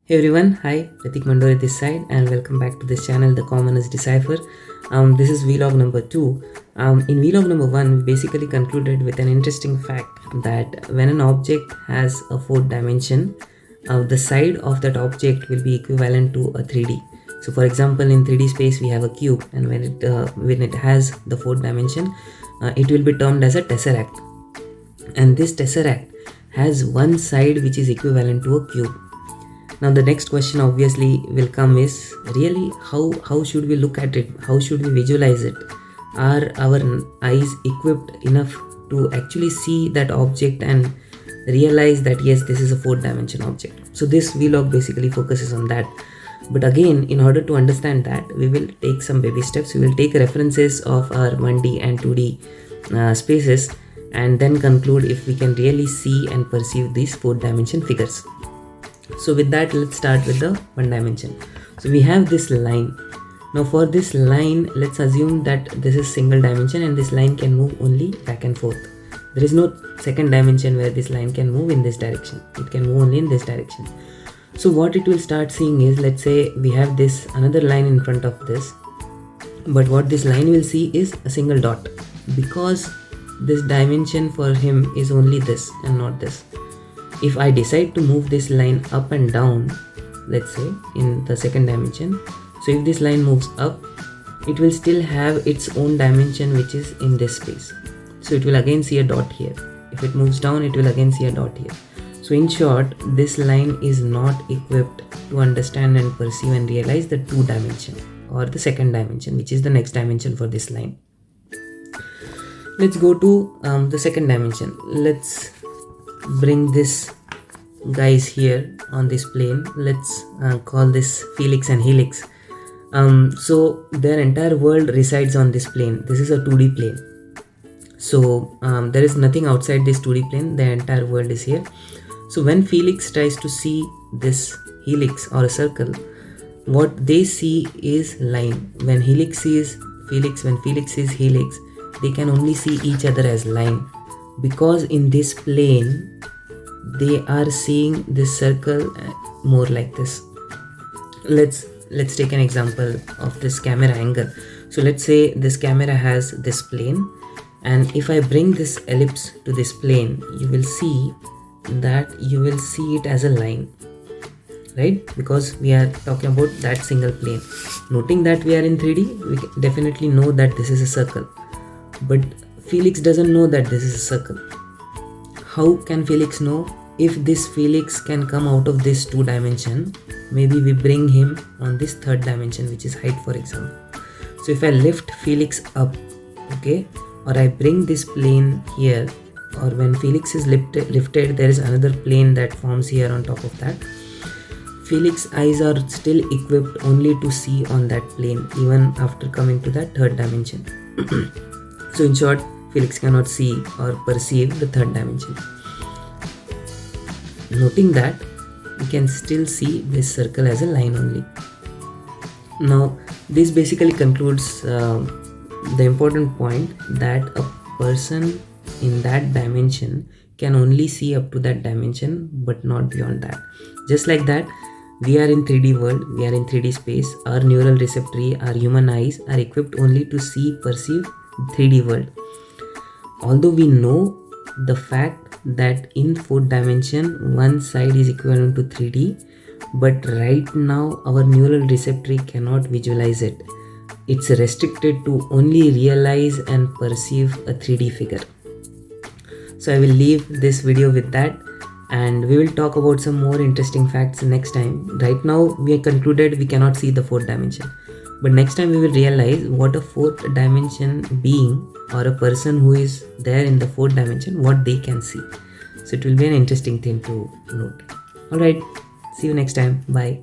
Hey everyone, hi, Pratik Mandore this side and welcome back to this channel, The Common is Decipher. This is vlog number 2. In vlog number 1, we basically concluded with an interesting fact that when an object has a 4th dimension, the side of that object will be equivalent to a 3D. So for example, in 3D space we have a cube, and when it has the 4th dimension, it will be termed as a tesseract. And this tesseract has one side which is equivalent to a cube. Now the next question obviously will come is, really how should we look at it? How should we visualize it? Are our eyes equipped enough to actually see that object and realize that yes, this is a 4th dimension object? So this vlog basically focuses on that. But again, in order to understand that, we will take some baby steps. We will take references of our 1D and 2D spaces and then conclude if we can really see and perceive these 4th dimension figures. So with that, let's start with the 1 dimension. So we have this line. Now for this line, let's assume that this is single dimension and this line can move only back and forth. There is no 2nd dimension where this line can move in this direction. It can move only in this direction. So what it will start seeing is, let's say we have this another line in front of this, but what this line will see is a single dot, because this dimension for him is only this and not this. If I decide to move this line up and down, let's say in the 2nd dimension, so if this line moves up, it will still have its own dimension which is in this space. So it will again see a dot here. If it moves down, it will again see a dot here. So in short, this line is not equipped to understand and perceive and realize the 2 dimension or the 2nd dimension, which is the next dimension for this line. Let's go to the 2nd dimension. Let's bring this guys here on this plane. Let's call this Felix and Helix. So their entire world resides on this plane. This is a 2D plane. So there is nothing outside this 2D plane. The entire world is here. So when Felix tries to see this helix or a circle, what they see is line. When Helix sees Felix, when Felix sees helix, they can only see each other as line, because in this plane they are seeing this circle more like this. Let's take an example of this camera angle. So let's say this camera has this plane, and if I bring this ellipse to this plane, you will see it as a line, right? Because we are talking about that single plane. Noting that we are in 3D, we definitely know that this is a circle, but Felix doesn't know that this is a circle. How can Felix know? If this Felix can come out of this 2 dimension, maybe we bring him on this 3rd dimension, which is height, for example. So if I lift Felix up, okay, or I bring this plane here, or when Felix is lifted, there is another plane that forms here on top of that. Felix's eyes are still equipped only to see on that plane, even after coming to that 3rd dimension. So in short, Felix cannot see or perceive the 3rd dimension. Noting that, we can still see this circle as a line only. Now, this basically concludes the important point that a person in that dimension can only see up to that dimension, but not beyond that. Just like that, we are in 3D world, we are in 3D space. Our neural receptory, our human eyes are equipped only to see, perceive 3D world. Although we know the fact that in 4th dimension, one side is equivalent to 3D, but right now our neural receptory cannot visualize it. It's restricted to only realize and perceive a 3D figure. So I will leave this video with that, and we will talk about some more interesting facts next time. Right now we have concluded we cannot see the 4th dimension, but next time we will realize what a 4th dimension being or a person who is there in the 4th dimension, what they can see. So it will be an interesting thing to note. Alright, see you next time. Bye.